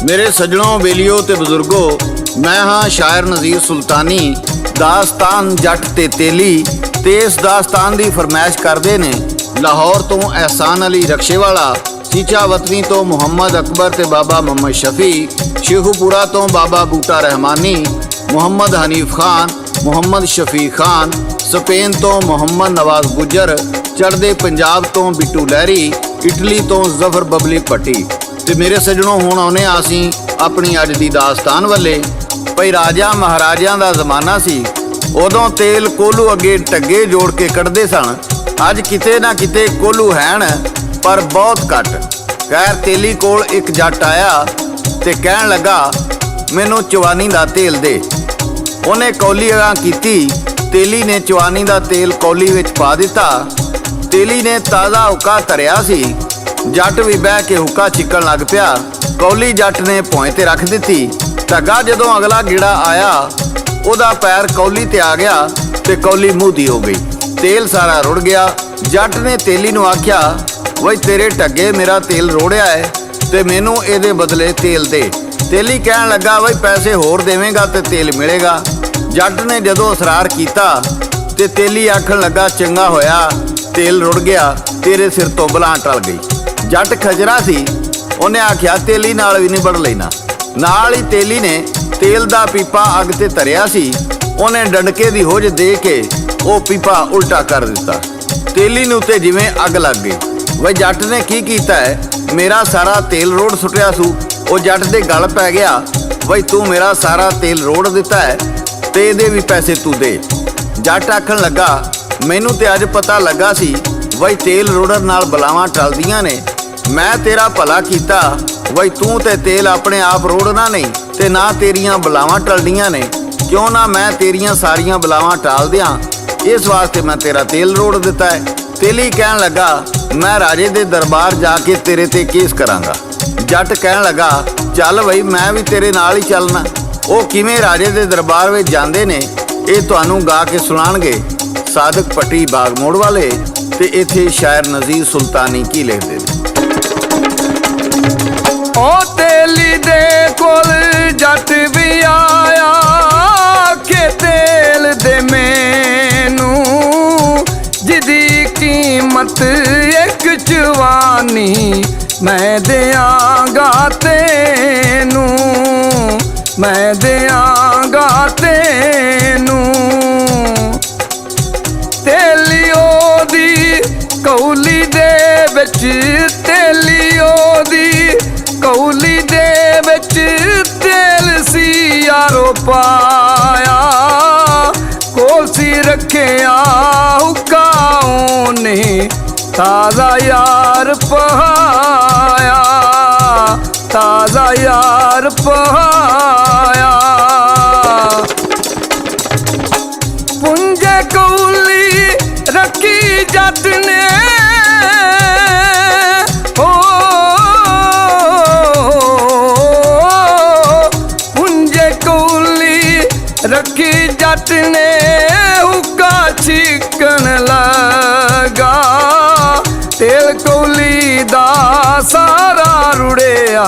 मेरे सजणों बेलियो ते बुजुर्गो, मैं हाँ शायर नज़ीर सुल्तानी। दास्तान जट ते तेली ते इस दास्तान की फरमाइश करते ने लाहौर तो एहसान अली रक्शेवाला, चीचा वतनी तो मुहम्मद अकबर ते बाबा मोहम्मद शफी, शेखुपुरा तो बाबा बूटा रहमानी, मुहम्मद हनीफ खान, मुहम्मद शफी खान, स्पेन तो मुहम्मद नवाज गुजर, चढ़दे पंजाब तो बिट्टू लहरी, इटली तो जफर बबली पट्टी। ते मेरे सजणों हुण आउने आसी अपनी अज दी दास्तान वाले। भई राजा महाराजियां दा जमाना सी, उदों तेल कोलू अगे टग्गे जोड़ के कढ़दे सन। अज किते ना किते कोलू हैन पर बहुत घट। खैर तेली कोल एक जट आया ते कहण लगा मैनू चवानी दा तेल दे। उन्हें कौली अगां कीती, तेली ने चवानी दा तेल कौली विच पा दिता। तेली ने ताज़ा हुक्का धरिया सी, जट भी बह के हुक्का छिकण लग पिया। कौली जट ने भौं ते रख दिती। ढग्गा जदों अगला गेड़ा आया, उहदा पैर कौली ते आ गया ते कौली मूधी हो गई, तेल सारा रुड़ गया। जट ने तेली नूं आख्या, वही तेरे ढग्गे मेरा तेल रोड़िया है ते मैनू इहदे बदले तेल दे। तेली कहण लगा, वही पैसे होर देवेंगा ते तेल मिलेगा। जट ने जदों असरार कीता ते तेली आखण लगा, चंगा होया तेल रुड़ गया, तेरे सिर तो बलां टल गई। जट खजरा सी, उन्हें आख्या तेली नाल भी निबड़ लेना। नाल ही तेली ने तेल दा पीपा अग ते धरिया सी, उन्हें डंडके दी होज दे के वो पीपा उल्टा कर दिता। तेली नूं ते जिवें अग लग गई। वही जट ने की कीता है, मेरा सारा तेल रोड़ सुटिया सू। वो जट दे गल पै गया, वही तू मेरा सारा तेल रोड़ दिता है ते इहदे भी पैसे तू दे। जट आखण लगा, मैनू ते अज पता लगा सी वही तेल रोड़न नाल बलावां टलदियां ने। मैं तेरा भला कीता, वही तू ते तेल अपने आप रोड़ना नहीं ते ना तेरियां बलावां टलदियां ने। क्यों ना मैं तेरियां सारियां बलावां टाल दियां, इस वास्ते मैं तेरा तेल रोड़ दिता है। तेली कहण लगा, मैं राजे दे दरबार जाके तेरे ते केस करांगा। जट कहण लगा, चल बई मैं भी तेरे नाल ही चलना। वो किवें राजे दे दरबार विच जांदे ने ये तुहानूं गा के सुणाणगे सादक पट्टी बागमोड़ वाले ते इत्थे शायर नज़ीर सुल्तानी की लिखदे ने। ओ तेली दे कोल जट भी आया के तेल दे मैनू, जिदी कीमत एक चवानी मैं देआंगा तेनू, मैं देआंगा तेनू। तेलियो दी कौली दे विच, तेलियो दी कौली दे विच तेल सी यारो पाया। कोल सी रखिया हुक्का ने ताज़ा यार पहाया, ताज़ा यार पहाया। पुंजे कौली रखी जट ने, ओ पुंजे कौली रखी जट ने हुक्का छिकण लगा। तेल कौली दा सारा रुड़िया,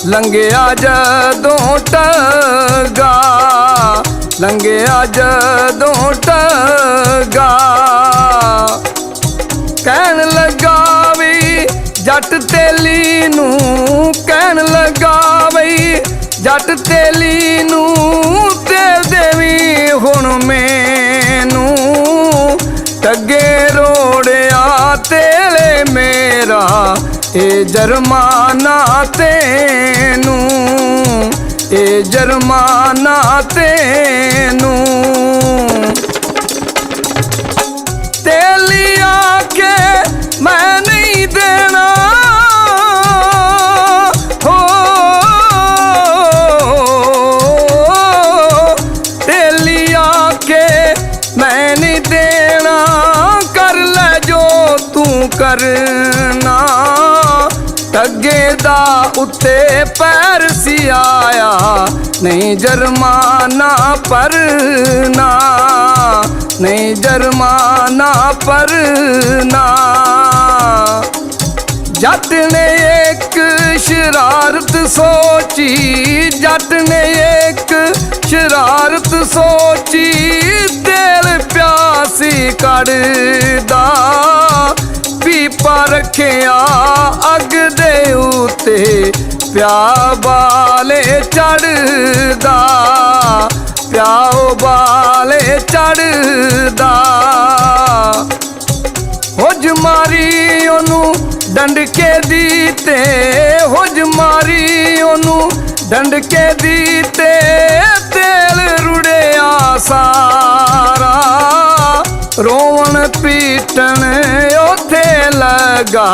लंघिया जदों टगा, लंघिया जदों टगा। कहण लगा वी जट तेली नूं, कहण लगा वई जट तेली नूं, तेल देवी हुण मैनू। टगे रोड़िया तेले मेरा ए जरमाना तेनू, ए जरमाना तेनू। तेली आके मैं नहीं देना, हो तेली आके मैं नहीं देना। कर ले जो तू करना, टगे दा उत्ते पैर सी आया, नहीं जरमाना परना, नहीं जरमाना परना। जट ने एक शरारत सोची जट ने एक शरारत सोची तेल प्यासी कड़दा पीपा रखिया अग दे उत्ते प्या बाले चढ़दा प्याओ बाले चढ़दा हुज मारी ओनू डंडके दीते हुज मारी ओनू डंडके दीते तेल रुड़िया सारा रोवन पीटन ओथे लगा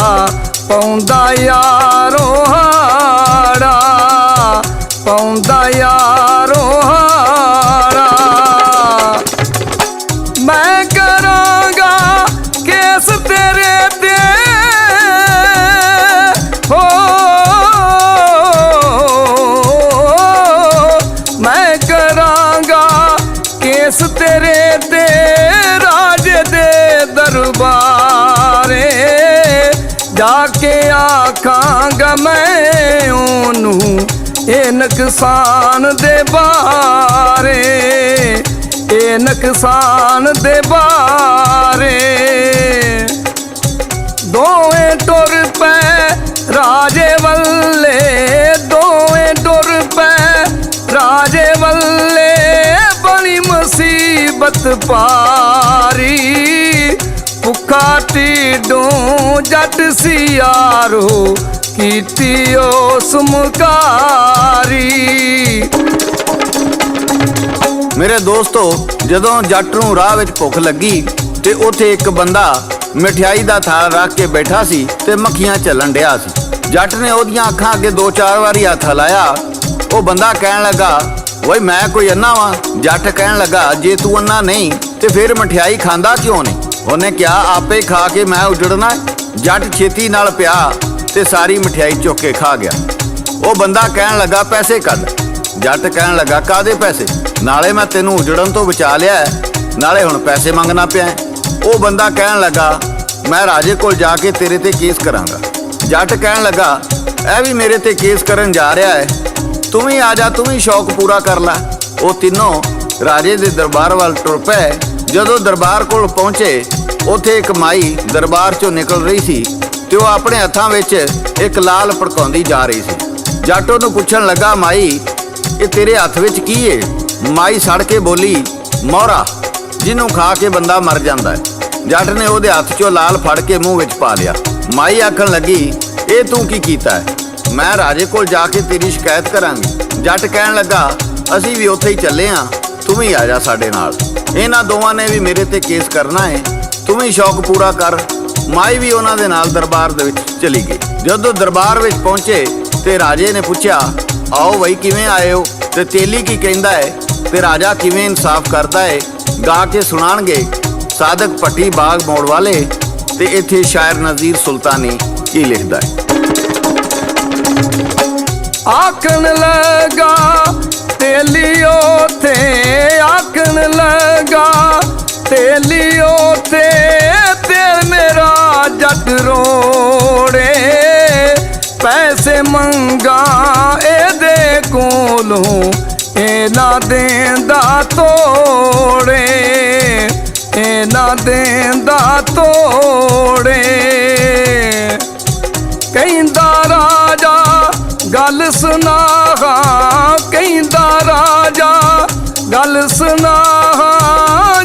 पौंदा यारो हाड़ा पौंदा यारो हाड़ा मैं करांगा केस तेरे ते हो मैं करांगा केस तेरे ते राजे दे दरबारे जाके आखांगा मैं ओनू ए नुकसान दे बारे ए नुकसान दे बारे दोवें टुर पै राजे वल्ले दोवें टुर पै राजे वल्ले बड़ी मुसीबत पारी भुखा ढिडों जट सियारो कीती उस मुकारी। मेरे दोस्तों जदों जट नूं राह विच भुख लगी ते उत्थे एक बंदा मिठाई दा थाल रख के बैठा सी ते मक्खियां चलन डिया सी। जट ने ओदियां अखां अगे 2-4 वारी हथ लाया। वो बंदा कहन लगा ओए मैं कोई अन्ना वां? जट कहन लगा जे तू अन्ना नहीं ते फिर मठियाई खांदा क्यों नहीं? उन्हें क्या आपे खा के मैं उजड़ना? जट छेती नाल पिया ते सारी मठियाई चुक के खा गया। वो बंदा कहन लगा पैसे कद। जट कहन लगा कादे पैसे? नाले मैं तेनू उजड़न तो बचा लिया है नाले हुण पैसे मंगना पिया। वो बंदा कहन लगा मैं राजे कोल जाके तेरे ते केस करांगा। जट कहन लगा ऐ भी मेरे ते केस करन जा रहा है, तू भी आ जा, तू भी शौक पूरा कर ला। वो तीनों राजे दे दरबार वाल टुर पए। जदों दरबार कोल पहुंचे उत्थे एक माई दरबार चों निकल रही सी ते वो अपने हत्थां विच एक लाल भड़काउंदी जा रही सी। जट ओनू पुछण लगा माई ये तेरे हत्थ विच की है? माई सड़ के बोली मोहरा जिन्हों खा के बंदा मर जाता है। जट ने ਉਹਦੇ हथ चो लाल फड़ के मूँह विच पा लिया। माई आखन लगी ये तू की कीता है? मैं राजे कोल जाके तेरी शिकायत करांगी। जट कहन लगा असी भी उत्थे ही चले हाँ, तू भी आ जा साडे नाल। इन्हां दोवां ने भी मेरे ते केस करना है, तू भी शौक पूरा कर। माई भी उन्हां दे नाल दरबार दे विच चली गई। जदों दरबार विच पहुंचे ते राजे ने पुछया आओ बई किवें आए हो ते तेली की कहंदा है ते राजा किवें इंसाफ करदा है गा के सुणाणगे सादक भट्टी बाग मोड़ वाले ते इत्थे शायर नज़ीर सुल्तानी की लिखदा है। आखन लगा तेलियो थे आखन लगा तेलियो थे तेल मेरा जट रोड़े पैसे मंगा एदे कोलों ए ना देंदा तोड़े ए ना देंदा तोड़े। कहंदा राजा गल सुना कहंदा राजा गल सुना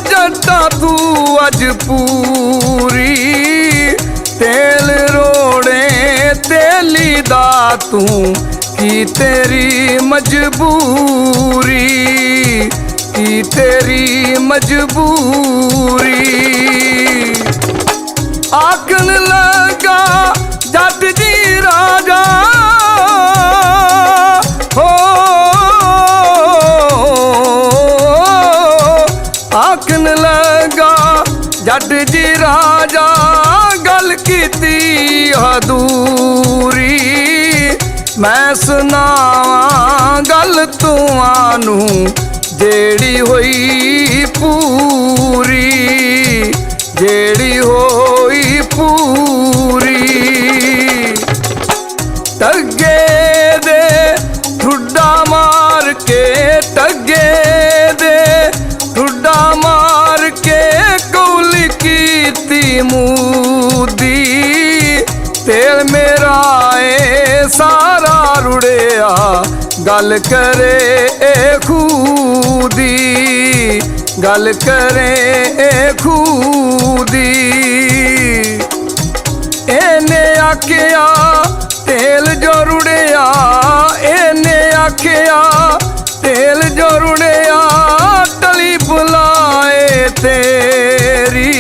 जट्टा तू अज पूरी तेल रोड़े तेली दा तू की तेरी मजबूरी की तेरी मजबूरी। आखन लगा जट जी राजा हो आखन लगा जट जी राजा गल कीती अधूरी। मैं सुनावां गल तुआनू जेड़ी होई पूरी जेड़ी होई पूरी। तगे ਤੇਲ ਮੇਰਾ ਏ ਸਾਰਾ ਰੁੜਿਆ, ਗੱਲ ਕਰੇ ਏ ਖੂਹ ਦੀ, ਗੱਲ ਕਰੇ ਏ ਖੂਹ ਦੀ। ਇਹਨੇ ਆਖਿਆ ਤੇਲ ਜੋ ਰੁੜਿਆ, ਇਹਨੇ ਆਖਿਆ ਤੇਲ ਜੋ ਰੁੜਿਆ, ਟਲੀ ਬੁਲਾਏ ਤੇਰੀ,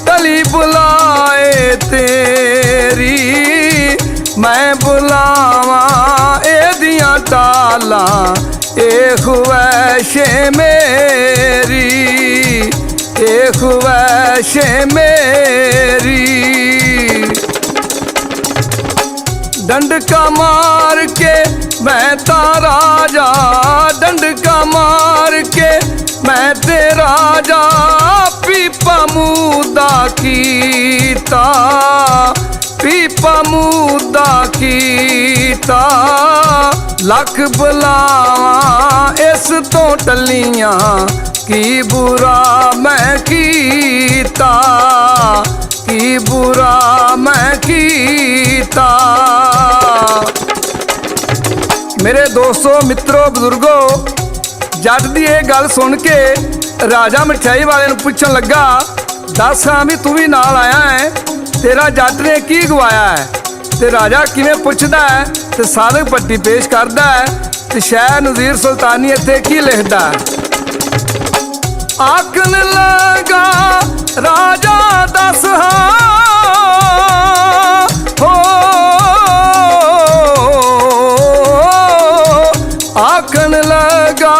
ਟਲੀ ਬੁਲਾਏ ਤੇਰੀ। ਮੈਂ ਬੁਲਾਵਾਂ ਇਹਦੀਆਂ ਟਾਲਾਂ, ਇਹ ਖੁਆਇਸ਼ ਮੇਰੀ, ਇਹ ਖੁਆਇਸ਼ ਮੇਰੀ। ਡੰਡਕਾ ਮਾਰ ਕੇ ਮੈਂ ਤਾਂ ਰਾਜਾ, ਡੰਡਕਾ ਮਾਰ ਕੇ ਮੈਂ ਤੇ ਰਾਜਾ, ਪੀਪਾ ਮੂਦਾ ਕੀਤਾ, ਪੀਪਾ ਮੂਦਾ ਕੀਤਾ। ਲੱਖ ਬੁਲਾਵਾਂ ਇਸ ਤੋਂ ਟੱਲੀਆਂ, ਕੀ ਬੁਰਾ ਮੈਂ ਕੀਤਾ, ਕੀ ਬੁਰਾ ਮੈਂ ਕੀਤਾ। ਮੇਰੇ ਦੋਸਤੋ, ਮਿੱਤਰੋ, ਬਜ਼ੁਰਗੋ, ਜੱਟ ਦੀ ਇਹ ਗੱਲ ਸੁਣ ਕੇ ਰਾਜਾ ਮਠਿਆਈ ਵਾਲੇ ਨੂੰ ਪੁੱਛਣ ਲੱਗਾ, ਦੱਸ ਹਾਂ ਵੀ ਤੂੰ ਵੀ ਨਾਲ ਆਇਆ ਹੈ, ਤੇਰਾ ਜੱਟ ਨੇ ਕੀ ਗਵਾਇਆ ਹੈ? ਤੇ ਰਾਜਾ ਕਿਵੇਂ ਪੁੱਛਦਾ ਹੈ ਤੇ ਸਾਧਕ ਪੱਟੀ ਪੇਸ਼ ਕਰਦਾ ਹੈ ਤੇ ਸ਼ਾਇਰ ਨਜ਼ੀਰ ਸੁਲਤਾਨੀ ਇੱਥੇ ਕੀ ਲਿਖਦਾ ਹੈ। ਆਖਣ ਲੱਗਾ ਰਾਜਾ ਦੱਸ ਹਾਂ, ਹੋ ਆਖਣ ਲੱਗਾ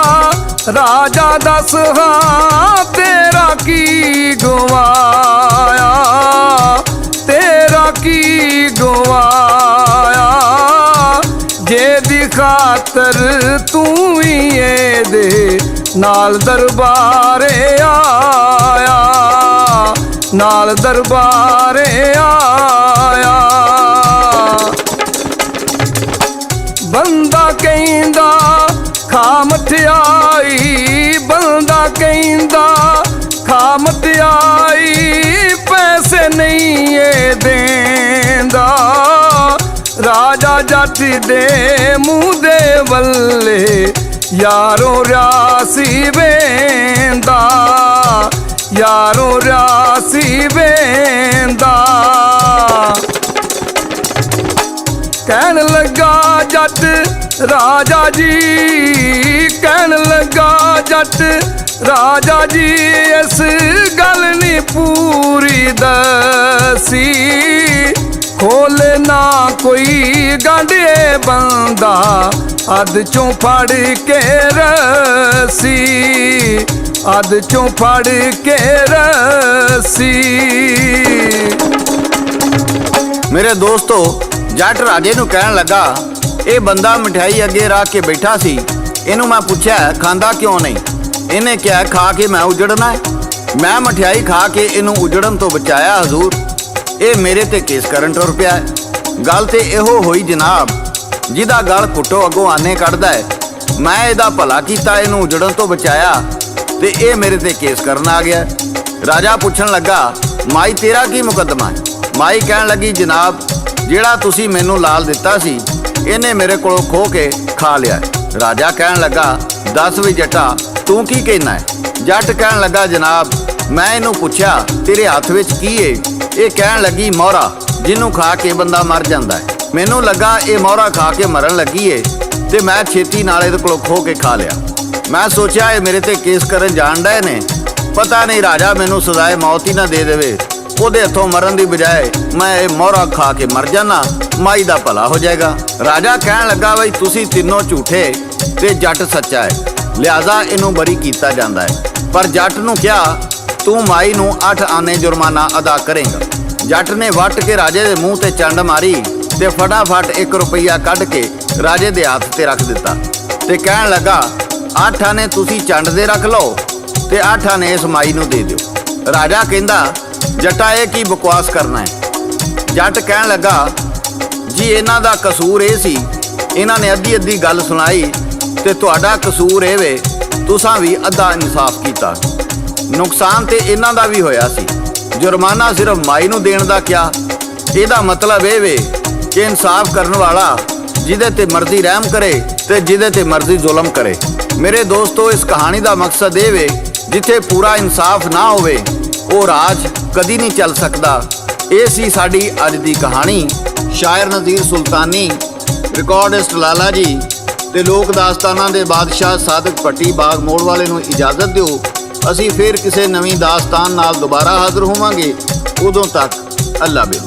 ਰਾਜਾ ਦੱਸ ਹਾਂ, ਤੇਰਾ ਕੀ ਗਵਾਇਆ, ਤੇਰਾ ਕੀ ਗਵਾਇਆ। ਜੇ ਦੀ ਖਾਤਰ ਤੂੰ ਹੀ ਇਹਦੇ ਨਾਲ ਦਰਬਾਰੇ ਆਇਆ, ਨਾਲ ਦਰਬਾਰੇ ਆਇਆ। ਬੰਦਾ ਕਹਿੰਦਾ ਖਾ ਮਠਿਆਈ, ਬੰਦਾ ਕਹਿੰਦਾ ਖਾ ਮਠਿਆਈ, ਪੈਸੇ ਨਹੀਂ ਏ ਦੇਂਦਾ। ਰਾਜਾ ਜੱਟ ਦੇ ਮੂੰਹ ਦੇ ਵੱਲੇ ਯਾਰੋ ਰਿਆਸੀ ਵੇਂਦਾ, ਯਾਰੋ ਰਿਆਸੀ ਵੇਂਦਾ। ਕਹਿਣ ਲੱਗਾ ਜੱਟ ਰਾਜਾ ਜੀ, ਕਹਿਣ ਲੱਗਾ ਜੱਟ ਰਾਜਾ ਜੀ, ਇਸ ਗੱਲ ਨੀ ਪੂਰੀ ਦਸੀ, ਖੋਲੇ ਨਾ ਕੋਈ ਗਾਂਢੇ ਬੰਦਾ, ਅੱਧ ਚੋਂ ਫੜ ਕੇ ਰੱਸੀ, ਅੱਧ ਚੋਂ ਫੜ ਕੇ ਰੱਸੀ। ਮੇਰੇ ਦੋਸਤੋ, ਜੱਟ ਰਾਜੇ ਨੂੰ ਕਹਿਣ ਲੱਗਾ, ਇਹ ਬੰਦਾ ਮਠਿਆਈ ਅੱਗੇ ਰੱਖ ਕੇ ਬੈਠਾ ਸੀ, ਇਹਨੂੰ ਮੈਂ ਪੁੱਛਿਆ ਖਾਂਦਾ ਕਿਉਂ ਨਹੀਂ? ਇਹਨੇ ਕਿਹਾ ਖਾ ਕੇ ਮੈਂ ਉਜੜਨਾ ਹੈ। ਮੈਂ ਮਠਿਆਈ ਖਾ ਕੇ ਇਹਨੂੰ ਉਜੜਨ ਤੋਂ ਬਚਾਇਆ ਹਜ਼ੂਰ, ਇਹ ਮੇਰੇ ਤੇ ਕੇਸ ਕਰਨ ਟੁਰ ਪਿਆ ਹੈ। ਗੱਲ ਤੇ ਇਹੋ ਹੋਈ ਜਨਾਬ, ਜਿਹਦਾ ਗਲ ਘੁੱਟੋ ਅੱਗੋਂ ਆਨੇ ਕੱਢਦਾ ਹੈ। ਮੈਂ ਇਹਦਾ ਭਲਾ ਕੀਤਾ, ਇਹਨੂੰ ਉਜੜਨ ਤੋਂ ਬਚਾਇਆ ਤੇ ਇਹ ਮੇਰੇ ਤੇ ਕੇਸ ਕਰਨ ਆ ਗਿਆ। ਰਾਜਾ ਪੁੱਛਣ ਲੱਗਾ, ਮਾਈ ਤੇਰਾ ਕੀ ਮੁਕੱਦਮਾ ਹੈ? ਮਾਈ ਕਹਿਣ ਲੱਗੀ, ਜਨਾਬ ਜਿਹੜਾ ਤੁਸੀਂ ਮੈਨੂੰ ਲਾਲ ਦਿੱਤਾ ਸੀ, ਇਹਨੇ ਮੇਰੇ ਕੋਲੋਂ ਖੋਹ ਕੇ ਖਾ ਲਿਆ। ਰਾਜਾ ਕਹਿਣ ਲੱਗਾ, ਦੱਸ ਵੀ ਜੱਟਾ ਤੂੰ ਕੀ ਕਹਿਣਾ ਹੈ? ਜੱਟ ਕਹਿਣ ਲੱਗਾ, ਜਨਾਬ ਮੈਂ ਇਹਨੂੰ ਪੁੱਛਿਆ ਤੇਰੇ ਹੱਥ ਵਿੱਚ ਕੀ ਏ? ਇਹ ਕਹਿਣ ਲੱਗੀ, ਮੋਹਰਾ, ਜਿਹਨੂੰ ਖਾ ਕੇ ਬੰਦਾ ਮਰ ਜਾਂਦਾ ਹੈ। ਮੈਨੂੰ ਲੱਗਾ ਇਹ ਮੋਹਰਾ ਖਾ ਕੇ ਮਰਨ ਲੱਗੀ ਏ ਤੇ ਮੈਂ ਛੇਤੀ ਨਾਲ ਇਹਦੇ ਕੋਲੋਂ ਖੋਹ ਕੇ ਖਾ ਲਿਆ। ਮੈਂ ਸੋਚਿਆ ਇਹ ਮੇਰੇ ਤੇ ਕੇਸ ਕਰਨ ਜਾਣ ਡਏ ਨੇ, ਪਤਾ ਨਹੀਂ ਰਾਜਾ ਮੈਨੂੰ ਸਜ਼ਾਏ ਮੌਤ ਹੀ ਨਾ ਦੇ ਦੇਵੇ। ਉਹਦੇ ਹੱਥੋਂ ਮਰਨ ਦੀ ਬਜਾਏ ਮੈਂ ਇਹ ਮੋਹਰਾ ਖਾ ਕੇ ਮਰ ਜਾਣਾ, ਮਾਈ ਦਾ ਭਲਾ ਹੋ ਜਾਏਗਾ। ਰਾਜਾ ਕਹਿਣ ਲੱਗਾ, ਬਈ ਤੁਸੀਂ ਤਿੰਨੋਂ ਝੂਠੇ ਤੇ ਜੱਟ ਸੱਚਾ ਹੈ, ਲਿਹਾਜ਼ਾ ਇਹਨੂੰ ਬਰੀ ਕੀਤਾ ਜਾਂਦਾ ਹੈ। ਪਰ ਜੱਟ ਨੂੰ ਕਿਹਾ, ਤੂੰ ਮਾਈ ਨੂੰ 8 ਆਨੇ ਜੁਰਮਾਨਾ ਅਦਾ ਕਰੇਗਾ। ਜੱਟ ਨੇ ਵੱਟ ਕੇ ਰਾਜੇ ਦੇ ਮੂੰਹ ਤੇ ਚੰਡ ਮਾਰੀ ਤੇ ਫਟਾਫਟ 1 ਰੁਪਈਆ ਕੱਢ ਕੇ ਰਾਜੇ ਦੇ ਹੱਥ ਤੇ ਰੱਖ ਦਿੱਤਾ ਤੇ ਕਹਿਣ ਲੱਗਾ, 8 ਆਨੇ ਤੁਸੀਂ ਚੰਡ ਦੇ ਰੱਖ ਲਓ ਤੇ 8 ਆਨੇ ਇਸ ਮਾਈ ਨੂੰ ਦੇ ਦਿਓ। ਰਾਜਾ ਕਹਿੰਦਾ, ਜੱਟਾ ਇਹ ਕੀ ਬਕਵਾਸ ਕਰਨਾ ਹੈ? ਜੱਟ ਕਹਿਣ ਲੱਗਾ, ਜੀ ਇਹਨਾਂ ਦਾ ਕਸੂਰ ਇਹ ਸੀ, ਇਹਨਾਂ ਨੇ ਅੱਧੀ ਅੱਧੀ ਗੱਲ ਸੁਣਾਈ ਤੇ ਤੁਹਾਡਾ ਕਸੂਰ ਇਹ ਵੇ ਤੁਸਾਂ ਵੀ ਅੱਧਾ ਇਨਸਾਫ ਕੀਤਾ। ਨੁਕਸਾਨ ਤੇ ਇਹਨਾਂ ਦਾ ਵੀ ਹੋਇਆ ਸੀ, ਜੁਰਮਾਨਾ ਸਿਰਫ ਮਾਈ ਨੂੰ ਦੇਣ ਦਾ ਕਿਹਾ ਇਹਦਾ ਮਤਲਬ ਇਹ ਵੇ ਕਿ ਇਨਸਾਫ ਕਰਨ ਵਾਲਾ ਜਿਹਦੇ ਤੇ ਮਰਜ਼ੀ ਰਹਿਮ ਕਰੇ ਤੇ ਜਿਹਦੇ ਤੇ ਮਰਜ਼ੀ ਜ਼ੁਲਮ ਕਰੇ। ਮੇਰੇ ਦੋਸਤੋ, ਇਸ ਕਹਾਣੀ ਦਾ ਮਕਸਦ ਇਹ ਵੇ ਜਿੱਥੇ ਪੂਰਾ ਇਨਸਾਫ ਨਾ ਹੋਵੇ ਉਹ ਰਾਜ ਕਦੀ ਨਹੀਂ ਚੱਲ ਸਕਦਾ। ਇਹ ਸੀ ਸਾਡੀ ਅੱਜ ਦੀ ਕਹਾਣੀ। ਸ਼ਾਇਰ ਨਜ਼ੀਰ ਸੁਲਤਾਨੀ, ਰਿਕਾਰਡਿਸਟ ਲਾਲਾ ਜੀ ਤੇ ਲੋਕ ਦਾਸਤਾਨਾਂ ਦੇ ਬਾਦਸ਼ਾਹ ਸਾਦਕ ਭੱਟੀ ਬਾਗ ਮੋੜ ਵਾਲੇ ਨੂੰ ਇਜਾਜ਼ਤ ਦਿਓ। ਅਸੀਂ ਫਿਰ ਕਿਸੇ ਨਵੀਂ ਦਾਸਤਾਨ ਨਾਲ ਦੁਬਾਰਾ ਹਾਜ਼ਰ ਹੋਵਾਂਗੇ। ਉਦੋਂ ਤੱਕ ਅੱਲਾ ਬਿਲ।